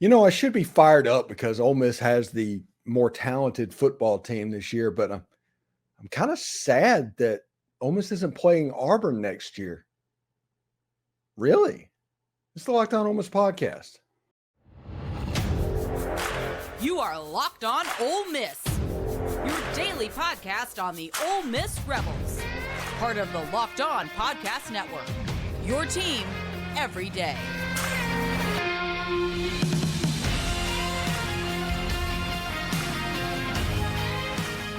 I should be fired up because Ole Miss has the more talented football team this year, but I'm kind of sad that Ole Miss isn't playing Auburn next year. Really? It's the Locked On Ole Miss podcast. You are Locked On Ole Miss, your daily podcast on the Ole Miss Rebels, part of the Locked On Podcast Network, your team every day.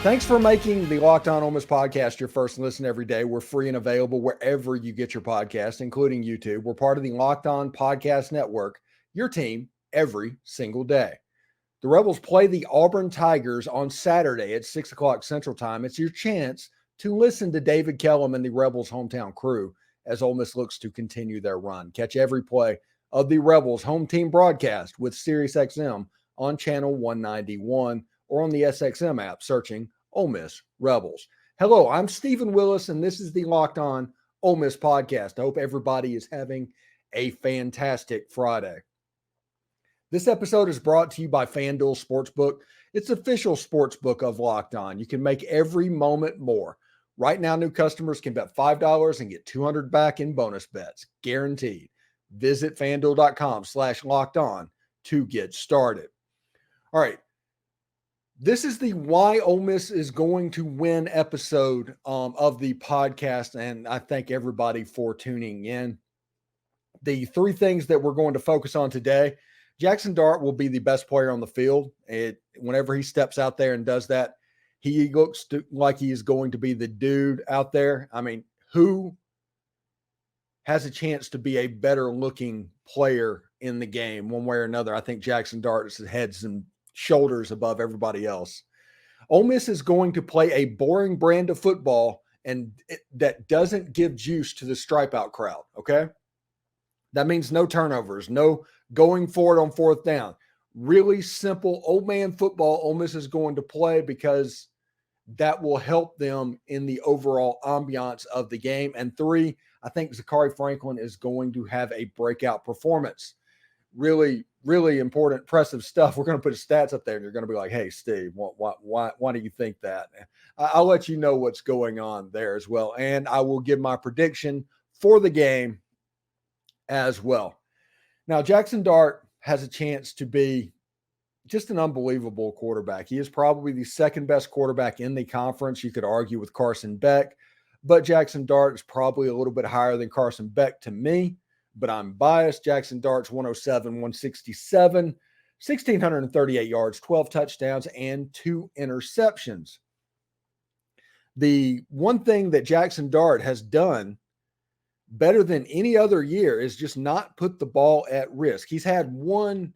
Thanks for making the Locked On Ole Miss podcast your first listen every day. We're free and available wherever you get your podcast, including YouTube. We're part of the Locked On Podcast Network, your team every single day. The Rebels play the Auburn Tigers on Saturday at 6 o'clock Central Time. It's your chance to listen to David Kellum and the Rebels' hometown crew as Ole Miss looks to continue their run. Catch every play of the Rebels' home team broadcast with SiriusXM on channel 191 or on the SXM app searching Ole Miss Rebels. Hello, I'm Stephen Willis, and this is the Locked On Ole Miss podcast. I hope everybody is having a fantastic Friday. This episode is brought to you by FanDuel Sportsbook. It's official sportsbook of Locked On. You can make every moment more. Right now, new customers can bet $5 and get $200 back in bonus bets, guaranteed. Visit FanDuel.com/LockedOn to get started. All right. This is the Why Ole Miss is Going to Win episode of the podcast, and I thank everybody for tuning in. The three things that we're going to focus on today: Jaxson Dart will be the best player on the field. Whenever he steps out there and does that, he looks like he is going to be the dude out there. I mean, who has a chance to be a better-looking player in the game one way or another? I think Jaxson Dart is heads and shoulders above everybody else. Ole Miss is going to play a boring brand of football that doesn't give juice to the stripe out crowd, okay? That means no turnovers, no going for it on fourth down. Really simple old man football Ole Miss is going to play because that will help them in the overall ambiance of the game. And three, I think Zakhari Franklin is going to have a breakout performance. Really, really important, impressive stuff. We're going to put his stats up there, and you're going to be like, hey, Steve, why do you think that? I'll let you know what's going on there as well. And I will give my prediction for the game as well. Now, Jaxson Dart has a chance to be just an unbelievable quarterback. He is probably the second best quarterback in the conference. You could argue with Carson Beck, but Jaxson Dart is probably a little bit higher than Carson Beck to me. But I'm biased. Jaxson Dart's 107, 167, 1,638 yards, 12 touchdowns, and 2 interceptions. The one thing that Jaxson Dart has done better than any other year is just not put the ball at risk. He's had one,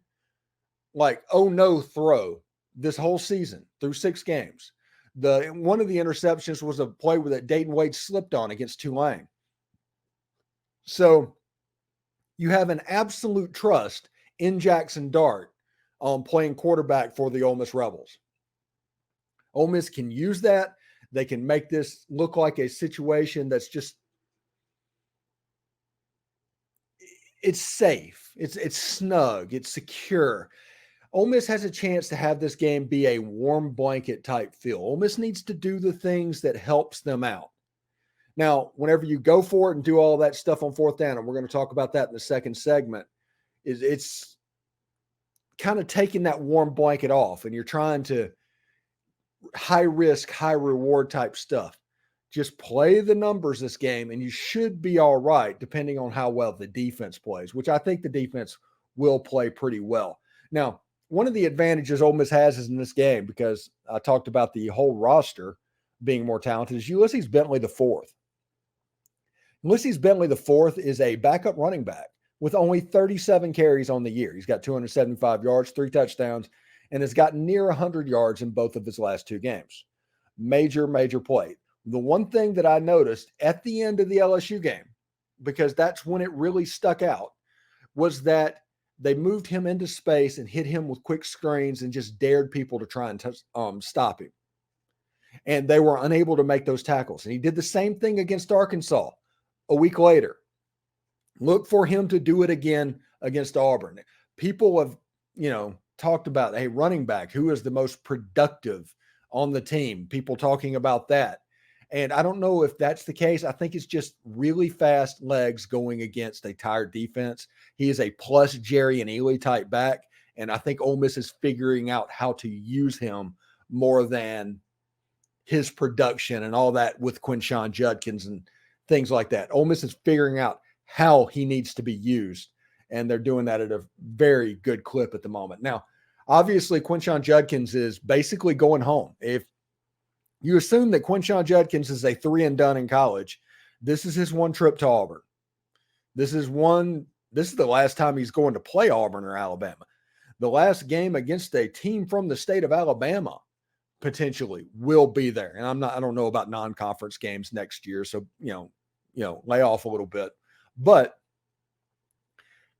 oh-no throw this whole season through 6 games. One of the interceptions was a play that Dayton Wade slipped on against Tulane. So you have an absolute trust in Jaxson Dart on playing quarterback for the Ole Miss Rebels. Ole Miss can use that. They can make this look like a situation that's just, it's safe. It's snug. It's secure. Ole Miss has a chance to have this game be a warm blanket type feel. Ole Miss needs to do the things that helps them out. Now, whenever you go for it and do all that stuff on fourth down, and we're going to talk about that in the second segment, it's kind of taking that warm blanket off, and you're trying to high risk, high reward type stuff. Just play the numbers this game, and you should be all right, depending on how well the defense plays, which I think the defense will play pretty well. Now, one of the advantages Ole Miss has is in this game, because I talked about the whole roster being more talented, is Ulysses Bentley the fourth. Ulysses Bentley the fourth is a backup running back with only 37 carries on the year. He's got 275 yards, 3 touchdowns, and has gotten near 100 yards in both of his last 2 games. Major play. The one thing that I noticed at the end of the LSU game, because that's when it really stuck out, was that they moved him into space and hit him with quick screens and just dared people to try and stop him. And they were unable to make those tackles. And he did the same thing against Arkansas a week later. Look for him to do it again against Auburn. People have talked about, hey, running back, who is the most productive on the team? People talking about that. And I don't know if that's the case. I think it's just really fast legs going against a tired defense. He is a plus Jerry and Ely type back. And I think Ole Miss is figuring out how to use him more than his production and all that with Quinshon, Judkins, and things like that. Ole Miss is figuring out how he needs to be used. And they're doing that at a very good clip at the moment. Now, obviously, Quinshon Judkins is basically going home. If you assume that Quinshon Judkins is a 3 and done in college, this is his one trip to Auburn. This is the last time he's going to play Auburn or Alabama. The last game against a team from the state of Alabama potentially will be there. And I don't know about non-conference games next year. So, lay off a little bit. But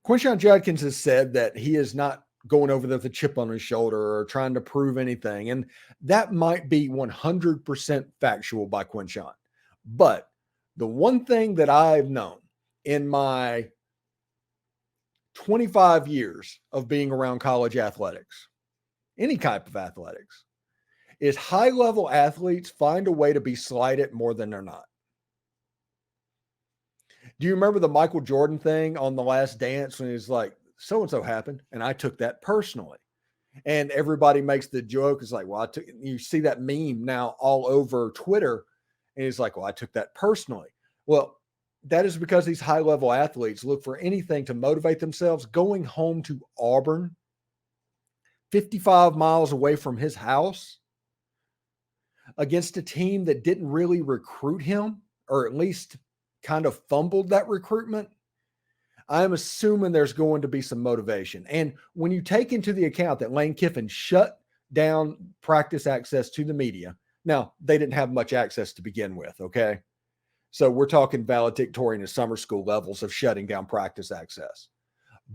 Quinshon Judkins has said that he is not going over there with a chip on his shoulder or trying to prove anything. And that might be 100% factual by Quinshon. But the one thing that I've known in my 25 years of being around college athletics, any type of athletics, is high-level athletes find a way to be slighted more than they're not. Do you remember the Michael Jordan thing on The Last Dance when he's like, so-and-so happened, and I took that personally? And everybody makes the joke. It's like, well, you see that meme now all over Twitter, and he's like, well, I took that personally. Well, that is because these high-level athletes look for anything to motivate themselves. Going home to Auburn, 55 miles away from his house, against a team that didn't really recruit him, or at least kind of fumbled that recruitment, I'm assuming there's going to be some motivation. And when you take into the account that Lane Kiffin shut down practice access to the media, now they didn't have much access to begin with, okay? So we're talking valedictorian and summer school levels of shutting down practice access.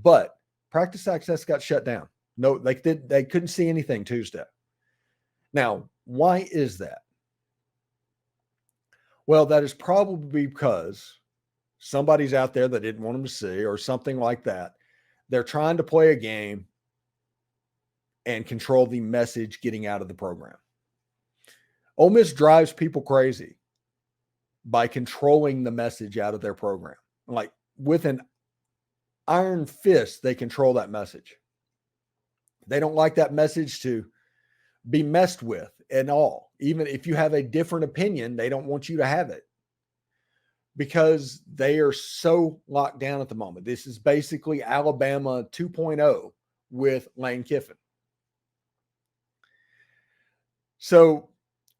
But practice access got shut down. No, they couldn't see anything Tuesday. Now, why is that? Well, that is probably because somebody's out there that didn't want them to see or something like that. They're trying to play a game and control the message getting out of the program. Ole Miss drives people crazy by controlling the message out of their program. Like with an iron fist, they control that message. They don't like that message to be messed with at all. Even if you have a different opinion, they don't want you to have it because they are so locked down at the moment. This is basically Alabama 2.0 with Lane Kiffin. So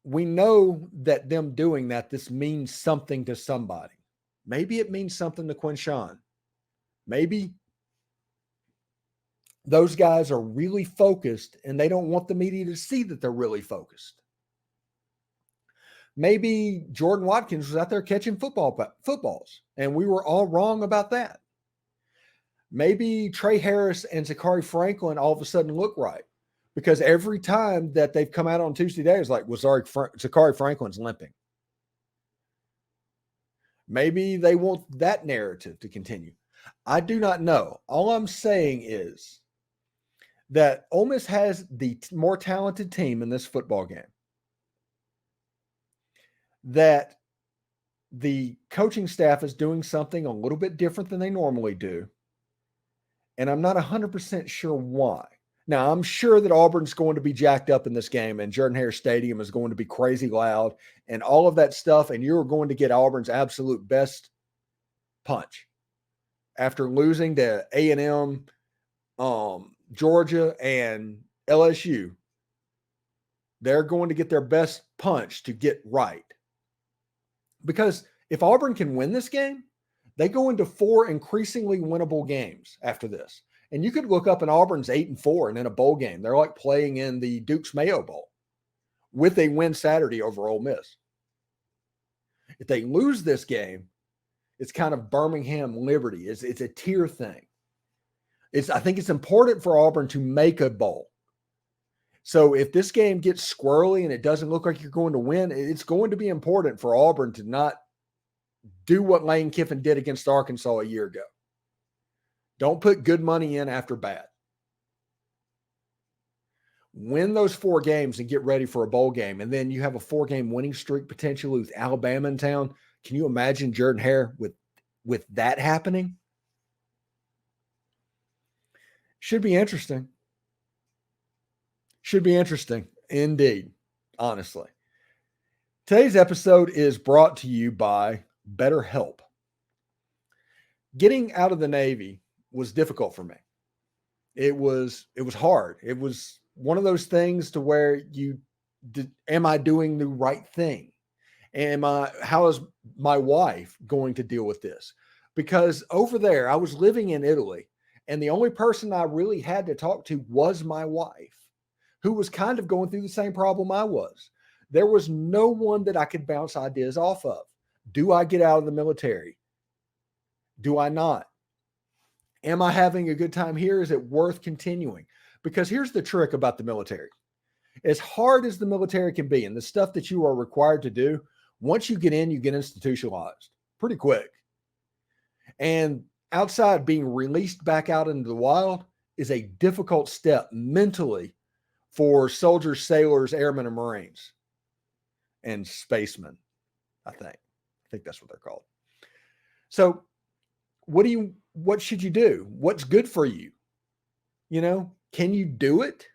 we know that them doing that, this means something to somebody. Maybe it means something to Quinshon. Maybe those guys are really focused and they don't want the media to see that they're really focused. Maybe Jordan Watkins was out there catching footballs, and we were all wrong about that. Maybe Trey Harris and Zachary Franklin all of a sudden look right because every time that they've come out on Tuesday day, it's like, well, Zachary Franklin's limping. Maybe they want that narrative to continue. I do not know. All I'm saying is that Ole Miss has the more talented team in this football game. That the coaching staff is doing something a little bit different than they normally do. And I'm not 100% sure why. Now, I'm sure that Auburn's going to be jacked up in this game and Jordan-Hare Stadium is going to be crazy loud and all of that stuff. And you're going to get Auburn's absolute best punch. After losing to A&M, Georgia, and LSU, they're going to get their best punch to get right. Because if Auburn can win this game, they go into 4 increasingly winnable games after this. And you could look up an Auburn's 8-4 and in a bowl game. They're like playing in the Duke's Mayo Bowl with a win Saturday over Ole Miss. If they lose this game, it's kind of Birmingham Liberty. It's a tier thing. I think it's important for Auburn to make a bowl. So if this game gets squirrely and it doesn't look like you're going to win, it's going to be important for Auburn to not do what Lane Kiffin did against Arkansas a year ago. Don't put good money in after bad. Win those 4 games and get ready for a bowl game. And then you have a 4-game winning streak potentially with Alabama in town. Can you imagine Jordan Hare with that happening? Should be interesting. Should be interesting indeed, honestly. Today's episode is brought to you by BetterHelp. Getting out of the Navy was difficult for me. It was hard. It was one of those things to where am I doing the right thing? How is my wife going to deal with this? Because over there, I was living in Italy, and the only person I really had to talk to was my wife, who was kind of going through the same problem I was. There was no one that I could bounce ideas off of. Do I get out of the military? Do I not? Am I having a good time here? Is it worth continuing? Because here's the trick about the military. As hard as the military can be and the stuff that you are required to do, once you get in, you get institutionalized pretty quick. And outside, being released back out into the wild is a difficult step mentally for soldiers, sailors, airmen, and Marines, and spacemen, I think that's what they're called. So what should you do? What's good for you? Can you do it?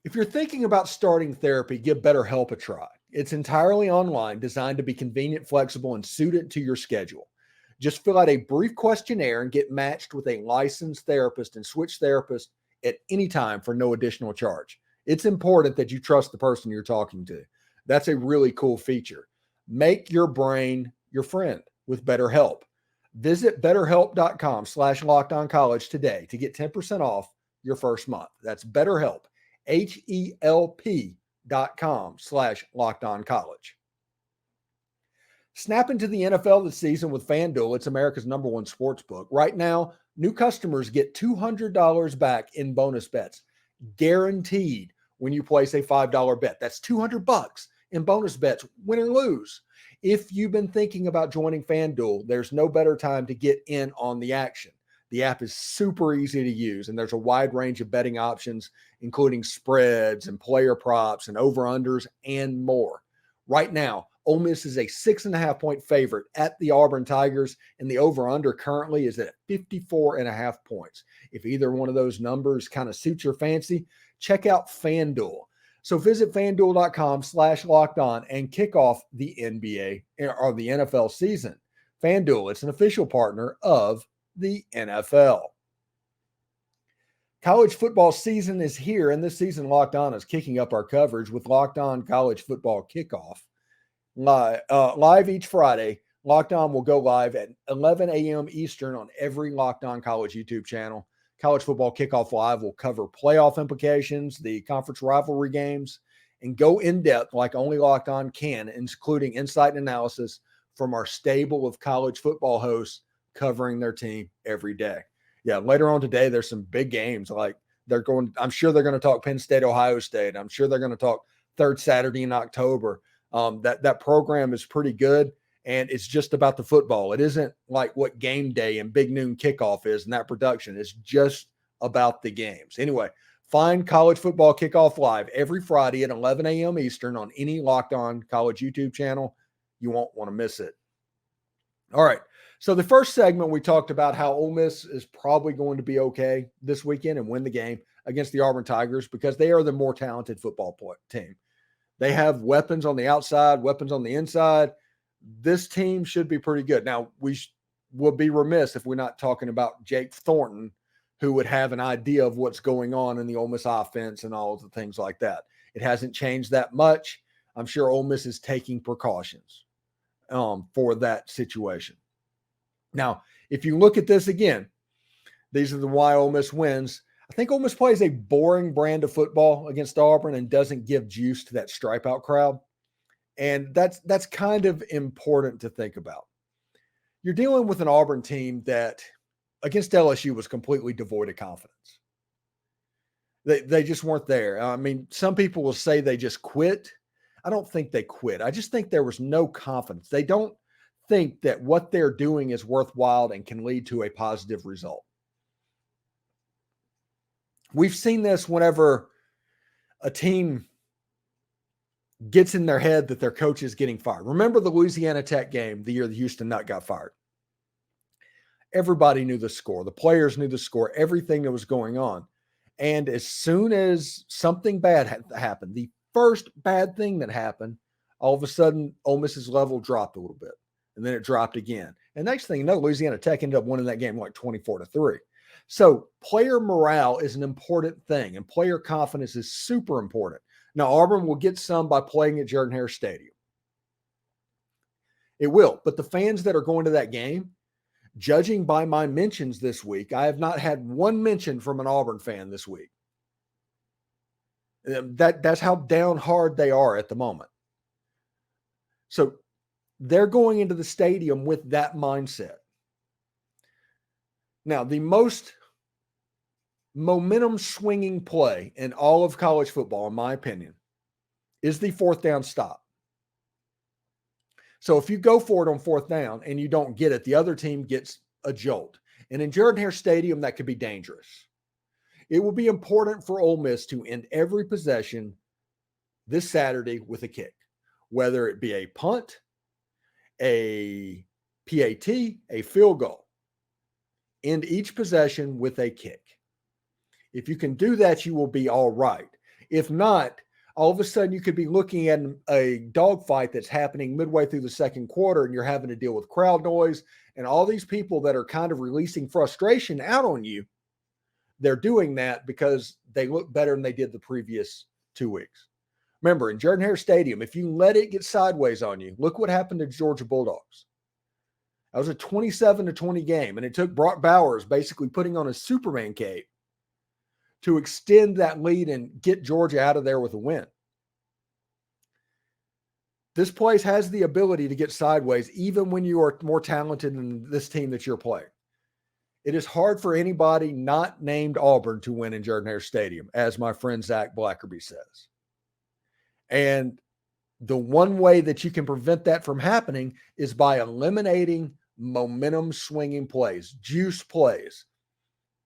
If you're thinking about starting therapy, give BetterHelp a try. It's entirely online, designed to be convenient, flexible, and suited to your schedule. Just fill out a brief questionnaire and get matched with a licensed therapist and switch therapists at any time for no additional charge. It's important that you trust the person you're talking to. That's a really cool feature. Make your brain your friend with BetterHelp. Visit betterhelp.com/lockedoncollege today to get 10% off your first month. That's BetterHelp, HELP.com/lockedoncollege. Snap into the NFL this season with FanDuel. It's America's #1 sports book. Right now, new customers get $200 back in bonus bets, guaranteed when you place a $5 bet. That's $200 in bonus bets, win or lose. If you've been thinking about joining FanDuel, there's no better time to get in on the action. The app is super easy to use, and there's a wide range of betting options, including spreads and player props and over-unders and more. Right now, Ole Miss is a 6.5-point favorite at the Auburn Tigers, and the over-under currently is at 54.5 points. If either one of those numbers kind of suits your fancy, check out FanDuel. So visit FanDuel.com/lockedon and kick off the NBA or the NFL season. FanDuel, it's an official partner of the NFL. College football season is here, and this season Locked On is kicking up our coverage with Locked On College Football Kickoff. Live each Friday, Locked On will go live at 11 a.m. Eastern on every Locked On College YouTube channel. College Football Kickoff Live will cover playoff implications, the conference rivalry games, and go in depth like only Locked On can, including insight and analysis from our stable of college football hosts covering their team every day. Yeah, later on today, there's some big games. I'm sure they're going to talk Penn State, Ohio State. I'm sure they're going to talk third Saturday in October. That program is pretty good, and it's just about the football. It isn't like what game day and big noon kickoff is in that production. It's just about the games. Anyway, find College Football Kickoff Live every Friday at 11 a.m. Eastern on any Locked On College YouTube channel. You won't want to miss it. All right. So the first segment, we talked about how Ole Miss is probably going to be okay this weekend and win the game against the Auburn Tigers because they are the more talented football team. They have weapons on the outside, weapons on the inside. This team should be pretty good. Now, we will be remiss if we're not talking about Jake Thornton, who would have an idea of what's going on in the Ole Miss offense and all of the things like that. It hasn't changed that much. I'm sure Ole Miss is taking precautions for that situation. Now, if you look at this again, these are the why Ole Miss wins. I think Ole Miss plays a boring brand of football against Auburn and doesn't give juice to that stripe out crowd. And that's kind of important to think about. You're dealing with an Auburn team that against LSU was completely devoid of confidence. They just weren't there. I mean, some people will say they just quit. I don't think they quit. I just think there was no confidence. They don't think that what they're doing is worthwhile and can lead to a positive result. We've seen this whenever a team gets in their head that their coach is getting fired. Remember the Louisiana Tech game, the year the Houston Nutt got fired. Everybody knew the score. The players knew the score, everything that was going on. And as soon as something bad happened, the first bad thing that happened, all of a sudden, Ole Miss's level dropped a little bit. And then it dropped again. And next thing you know, Louisiana Tech ended up winning that game like 24-3. So player morale is an important thing, and player confidence is super important. Now, Auburn will get some by playing at Jordan-Hare Stadium. It will. But the fans that are going to that game, judging by my mentions this week, I have not had one mention from an Auburn fan this week. That's how down hard they are at the moment. So they're going into the stadium with that mindset. Now, the most momentum swinging play in all of college football, in my opinion, is the fourth down stop. So if you go for it on fourth down and you don't get it, the other team gets a jolt. And in Jordan-Hare Stadium, that could be dangerous. It will be important for Ole Miss to end every possession this Saturday with a kick, whether it be a punt, a PAT, a field goal. End each possession with a kick. If you can do that, you will be all right. If not, all of a sudden you could be looking at a dogfight that's happening midway through the second quarter, and you're having to deal with crowd noise and all these people that are kind of releasing frustration out on you. They're doing that because they look better than they did the previous 2 weeks. Remember, in Jordan-Hare Stadium, if you let it get sideways on you, look what happened to Georgia Bulldogs. That was a 27-20 game, and it took Brock Bowers basically putting on a Superman cape to extend that lead and get Georgia out of there with a win. This place has the ability to get sideways even when you are more talented than this team that you're playing. It is hard for anybody not named Auburn to win in Jordan-Hare Stadium, as my friend Zach Blackerby says. And the one way that you can prevent that from happening is by eliminating momentum swinging plays, juice plays,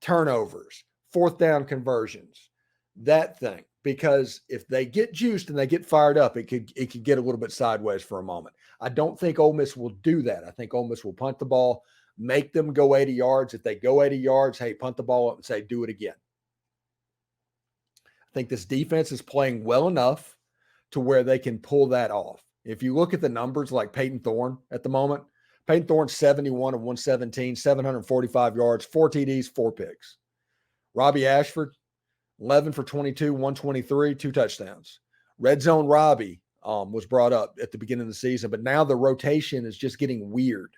turnovers, fourth down conversions, that thing. Because if they get juiced and they get fired up, it could get a little bit sideways for a moment. I don't think Ole Miss will do that. I think Ole Miss will punt the ball, make them go 80 yards. If they go 80 yards, hey, punt the ball up and say, do it again. I think this defense is playing well enough to where they can pull that off. If you look at the numbers like Payton Thorne at the moment, Payton Thorne 71 of 117, 745 yards, 4 TDs, 4 picks. Robby Ashford, 11 for 22, 123, 2 touchdowns. Red Zone Robby was brought up at the beginning of the season, but now the rotation is just getting weird.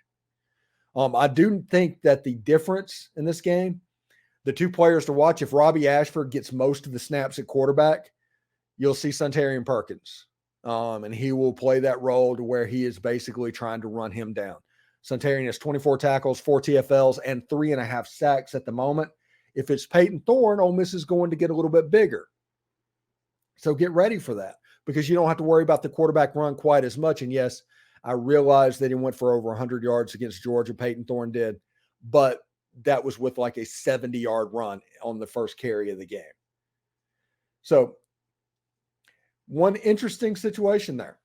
I do think that the difference in this game, the two players to watch, if Robby Ashford gets most of the snaps at quarterback, you'll see Suntarine Perkins, and he will play that role to where he is basically trying to run him down. Suntarine has 24 tackles, 4 TFLs, and 3.5 sacks at the moment. If it's Payton Thorne, Ole Miss is going to get a little bit bigger. So get ready for that because you don't have to worry about the quarterback run quite as much. And yes, I realize that he went for over 100 yards against Georgia. Payton Thorne did, but that was with like a 70-yard run on the first carry of the game. So one interesting situation there.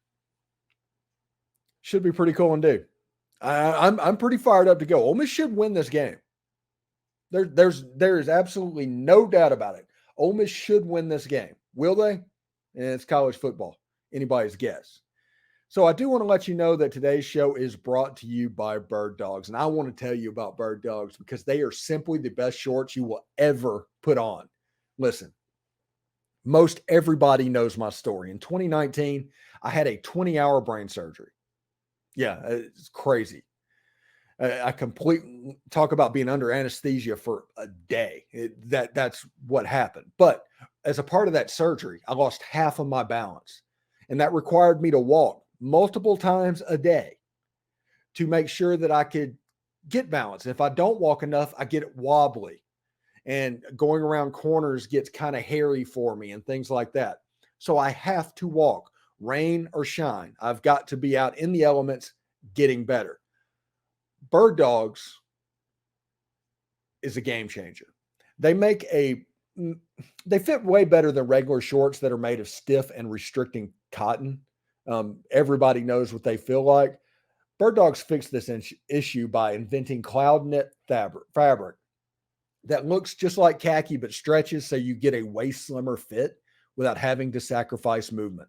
Should be pretty cool and do. I'm pretty fired up to go. Ole Miss should win this game. There is absolutely no doubt about it. Ole Miss should win this game. Will they? And it's college football. Anybody's guess. So I do want to let you know that today's show is brought to you by Bird Dogs. And I want to tell you about Bird Dogs because they are simply the best shorts you will ever put on. Listen, most everybody knows my story. In 2019, I had a 20-hour brain surgery. Yeah, it's crazy. I completely talk about being under anesthesia for a day. That's what happened. But as a part of that surgery, I lost half of my balance. And that required me to walk multiple times a day to make sure that I could get balance. If I don't walk enough, I get wobbly. And going around corners gets kind of hairy for me and things like that. So I have to walk, rain or shine. I've got to be out in the elements getting better. Bird Dogs is a game changer. They make a they fit way better than regular shorts that are made of stiff and restricting cotton. Everybody knows what they feel like. Bird Dogs fixed this issue by inventing cloud knit fabric that looks just like khaki but stretches so you get a way slimmer fit without having to sacrifice movement.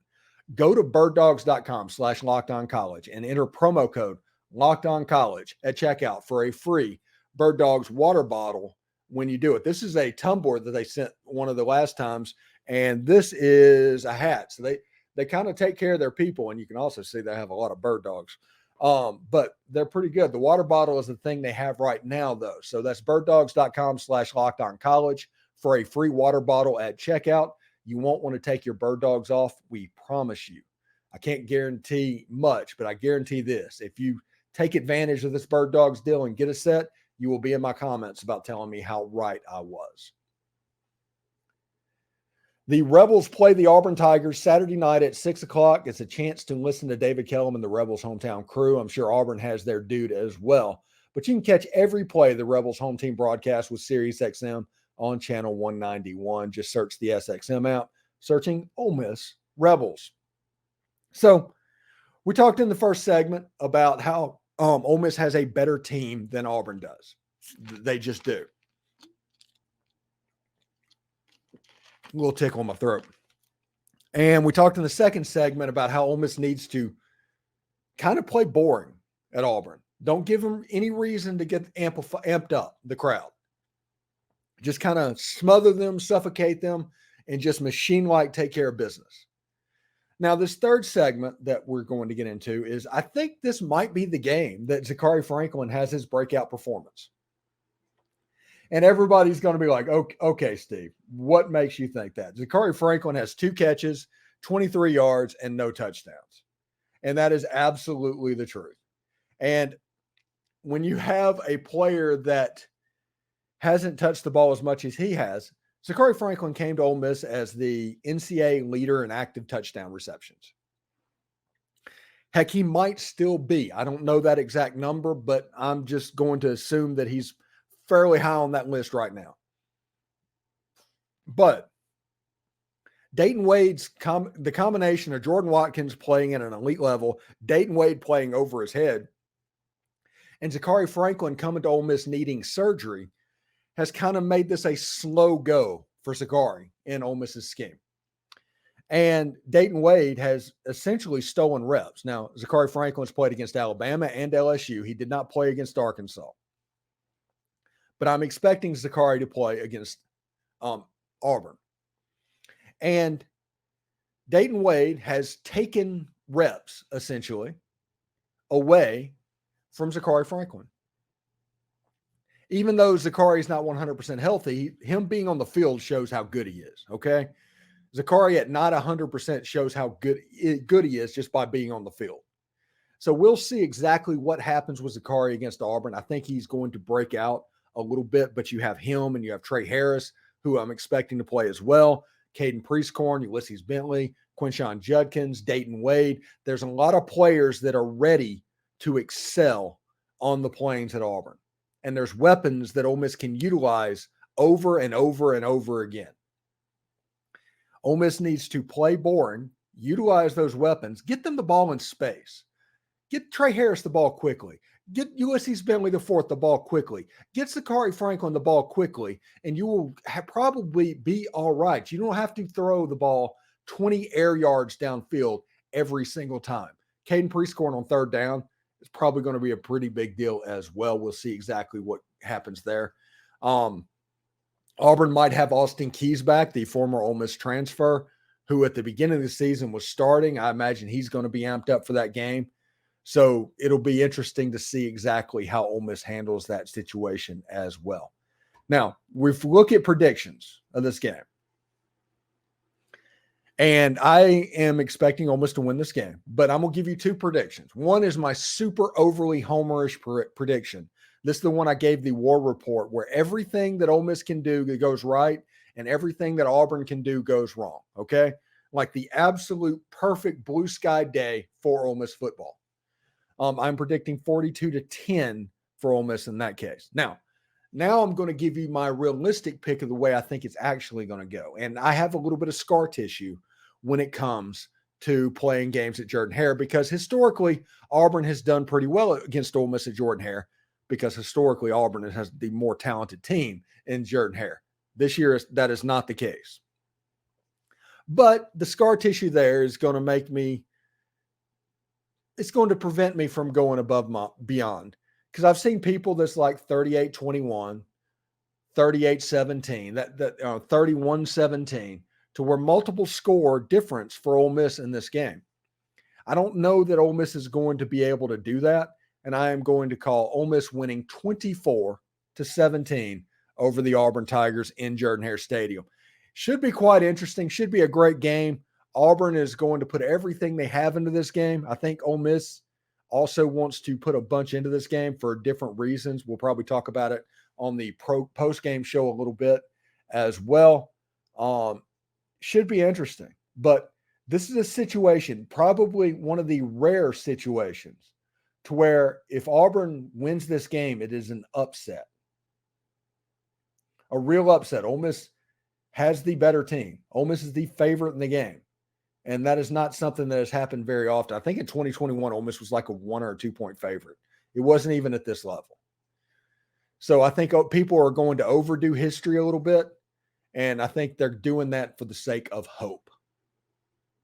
Go to birddogs.com/lockedoncollege and enter promo code LockedOnCollege at checkout for a free Bird Dogs water bottle when you do it. This is a tumbler that they sent one of the last times, and this is a hat. So they kind of take care of their people, and you can also see they have a lot of bird dogs. But they're pretty good. The water bottle is the thing they have right now, though. So that's birddogs.com/lockedoncollege for a free water bottle at checkout. You won't want to take your bird dogs off. We promise you. I can't guarantee much, but I guarantee this. If you take advantage of this bird dogs deal and get a set, you will be in my comments about telling me how right I was. The Rebels play the Auburn Tigers Saturday night at 6 o'clock. It's a chance to listen to David Kellum and the Rebels hometown crew. I'm sure Auburn has their dude as well. But you can catch every play of the Rebels home team broadcast with SiriusXM on channel 191. Just search the SXM app, searching Ole Miss Rebels. So we talked in the first segment about how Ole Miss has a better team than Auburn does. They just do. A little tickle in my throat. And we talked in the second segment about how Ole Miss needs to kind of play boring at Auburn. Don't give them any reason to get amped up, the crowd. Just kind of smother them, suffocate them, and just machine-like take care of business. Now, this third segment that we're going to get into is I think this might be the game that Zakhari Franklin has his breakout performance. And everybody's going to be like, okay, Steve, what makes you think that? Zakhari Franklin has 2 catches, 23 yards, and no touchdowns. And that is absolutely the truth. And when you have a player that hasn't touched the ball as much as he has, Zakhari Franklin came to Ole Miss as the NCAA leader in active touchdown receptions. Heck, he might still be. I don't know that exact number, but I'm just going to assume that he's fairly high on that list right now. But Dayton Wade's the combination of Jordan Watkins playing at an elite level, Dayton Wade playing over his head, and Zakhari Franklin coming to Ole Miss needing surgery has kind of made this a slow go for Zakhari in Ole Miss's scheme. And Dayton Wade has essentially stolen reps. Now, Zakhari Franklin's played against Alabama and LSU. He did not play against Arkansas. But I'm expecting Zakhari to play against Auburn. And Dayton Wade has taken reps, essentially, away from Zakhari Franklin. Even though Zakhari's not 100% healthy, him being on the field shows how good he is, okay? Zakhari at not 100% shows how good he is just by being on the field. So we'll see exactly what happens with Zakhari against Auburn. I think he's going to break out a little bit, but you have him and you have Trey Harris, who I'm expecting to play as well, Caden Priestcorn, Ulysses Bentley, Quinshon Judkins, Dayton Wade. There's a lot of players that are ready to excel on the plains at Auburn. And there's weapons that Ole Miss can utilize over and over and over again. Ole Miss needs to play boring, utilize those weapons, get them the ball in space. Get Trey Harris the ball quickly. Get Ulysses Bentley the fourth the ball quickly. Get Zakhari Franklin the ball quickly, and you will probably be all right. You don't have to throw the ball 20 air yards downfield every single time. Caden Priestcorn on third down is probably going to be a pretty big deal as well. We'll see exactly what happens there. Auburn might have Austin Keys back, the former Ole Miss transfer, who at the beginning of the season was starting. I imagine he's going to be amped up for that game. So it'll be interesting to see exactly how Ole Miss handles that situation as well. Now, we look at predictions of this game. And I am expecting Ole Miss to win this game, but I'm going to give you 2 predictions. One is my super overly homerish prediction. This is the one I gave the War Report, where everything that Ole Miss can do goes right and everything that Auburn can do goes wrong, okay? Like the absolute perfect blue sky day for Ole Miss football. I'm predicting 42-10 for Ole Miss in that case. Now, Now I'm going to give you my realistic pick of the way I think it's actually going to go. And I have a little bit of scar tissue when it comes to playing games at Jordan-Hare, because historically Auburn has done pretty well against Ole Miss at Jordan-Hare, because historically Auburn has the more talented team in Jordan-Hare. This year, that is not the case. But the scar tissue there is going to make me, it's going to prevent me from going above beyond. Because I've seen people that's like 38-21, 38-17, 31-17, to where multiple score difference for Ole Miss in this game. I don't know that Ole Miss is going to be able to do that, and I am going to call Ole Miss winning 24-17 over the Auburn Tigers in Jordan-Hare Stadium. Should be quite interesting. Should be a great game. Auburn is going to put everything they have into this game. I think Ole Miss also wants to put a bunch into this game for different reasons. We'll probably talk about it on the post-game show a little bit as well. Should be interesting. But this is a situation, probably one of the rare situations, to where if Auburn wins this game, it is an upset. A real upset. Ole Miss has the better team. Ole Miss is the favorite in the game. And that is not something that has happened very often. I think in 2021, Ole Miss was like a 1 or 2 point favorite. It wasn't even at this level. So I think people are going to overdo history a little bit. And I think they're doing that for the sake of hope.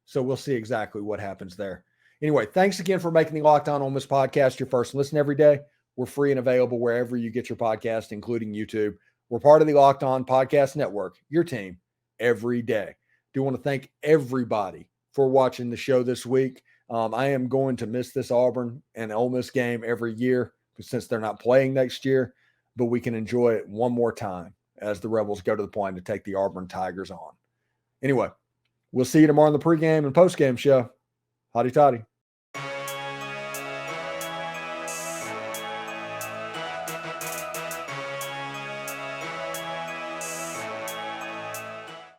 So we'll see exactly what happens there. Anyway, thanks again for making the Locked On Ole Miss podcast your first listen every day. We're free and available wherever you get your podcast, including YouTube. We're part of the Locked On Podcast Network, your team every day. Do want to thank everybody for watching the show this week. I am going to miss this Auburn and Ole Miss game every year since they're not playing next year, but we can enjoy it one more time as the Rebels go to the point to take the Auburn Tigers on. Anyway, we'll see you tomorrow in the pregame and postgame show. Hotty toddy.